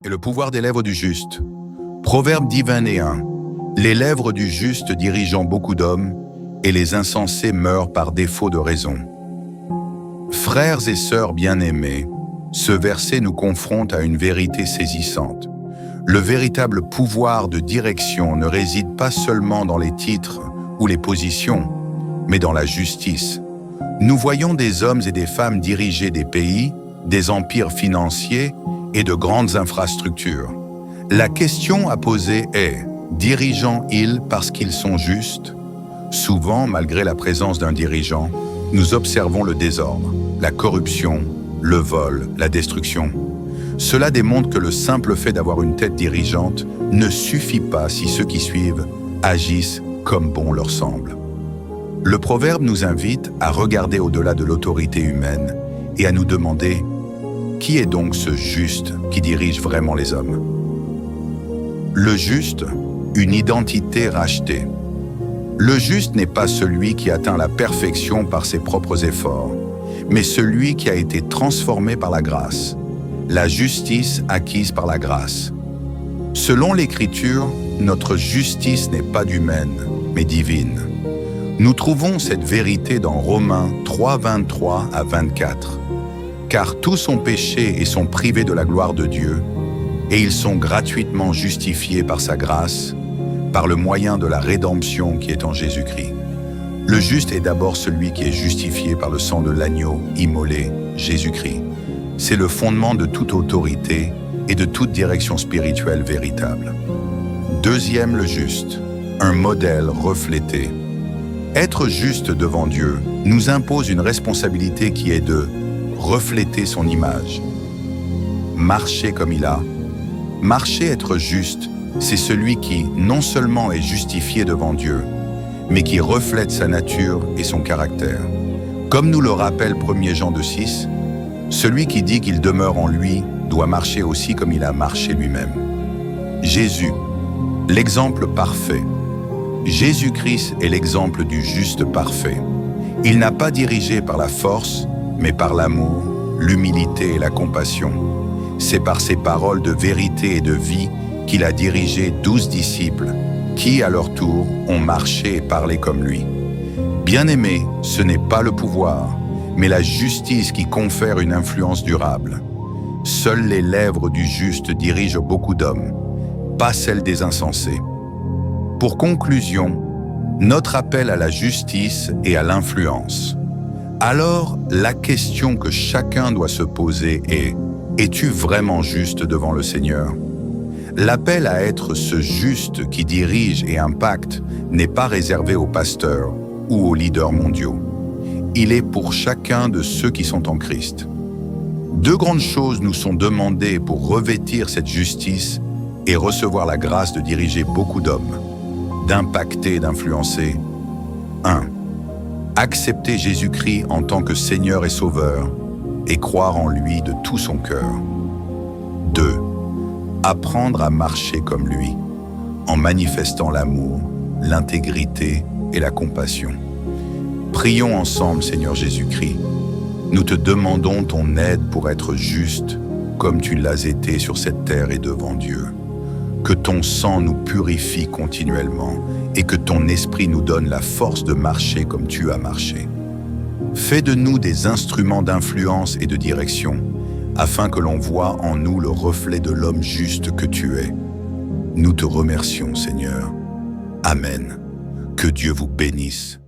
et le pouvoir des lèvres du juste. Proverbe 10:21. Les lèvres du juste dirigeant beaucoup d'hommes, et les insensés meurent par défaut de raison. Frères et sœurs bien-aimés, ce verset nous confronte à une vérité saisissante. Le véritable pouvoir de direction ne réside pas seulement dans les titres ou les positions, mais dans la justice. Nous voyons des hommes et des femmes diriger des pays, des empires financiers et de grandes infrastructures. La question à poser est, dirigeant-ils parce qu'ils sont justes? Souvent, malgré la présence d'un dirigeant, nous observons le désordre, la corruption, le vol, la destruction. Cela démontre que le simple fait d'avoir une tête dirigeante ne suffit pas si ceux qui suivent agissent comme bon leur semble. Le proverbe nous invite à regarder au-delà de l'autorité humaine et à nous demander qui est donc ce juste qui dirige vraiment les hommes? Le juste, une identité rachetée. Le juste n'est pas celui qui atteint la perfection par ses propres efforts, mais celui qui a été transformé par la grâce, la justice acquise par la grâce. Selon l'Écriture, notre justice n'est pas humaine, mais divine. Nous trouvons cette vérité dans Romains 3:23 à 24. Car tous ont péché et sont privés de la gloire de Dieu, et ils sont gratuitement justifiés par sa grâce, par le moyen de la rédemption qui est en Jésus-Christ. Le juste est d'abord celui qui est justifié par le sang de l'agneau immolé, Jésus-Christ. C'est le fondement de toute autorité et de toute direction spirituelle véritable. Deuxième, le juste, un modèle reflété. Être juste devant Dieu nous impose une responsabilité qui est de refléter son image. Marcher comme il a. Marcher, être juste, c'est celui qui non seulement est justifié devant Dieu, mais qui reflète sa nature et son caractère. Comme nous le rappelle 1 Jean 2:6, celui qui dit qu'il demeure en lui doit marcher aussi comme il a marché lui-même. Jésus, l'exemple parfait. Jésus-Christ est l'exemple du juste parfait. Il n'a pas dirigé par la force, mais par l'amour, l'humilité et la compassion. C'est par ses paroles de vérité et de vie qu'il a dirigé 12 disciples, qui, à leur tour, ont marché et parlé comme lui. Bien-aimé, ce n'est pas le pouvoir, mais la justice qui confère une influence durable. Seules les lèvres du juste dirigent beaucoup d'hommes, pas celles des insensés. Pour conclusion, notre appel à la justice et à l'influence. Alors, la question que chacun doit se poser est « Es-tu vraiment juste devant le Seigneur ?» L'appel à être ce juste qui dirige et impacte n'est pas réservé aux pasteurs ou aux leaders mondiaux. Il est pour chacun de ceux qui sont en Christ. Deux grandes choses nous sont demandées pour revêtir cette justice et recevoir la grâce de diriger beaucoup d'hommes, d'impacter et d'influencer. 1. Accepter Jésus-Christ en tant que Seigneur et Sauveur et croire en lui de tout son cœur. 2. Apprendre à marcher comme lui, en manifestant l'amour, l'intégrité et la compassion. Prions ensemble, Seigneur Jésus-Christ. Nous te demandons ton aide pour être juste comme tu l'as été sur cette terre et devant Dieu. Que ton sang nous purifie continuellement et que ton esprit nous donne la force de marcher comme tu as marché. Fais de nous des instruments d'influence et de direction, afin que l'on voie en nous le reflet de l'homme juste que tu es. Nous te remercions, Seigneur. Amen. Que Dieu vous bénisse.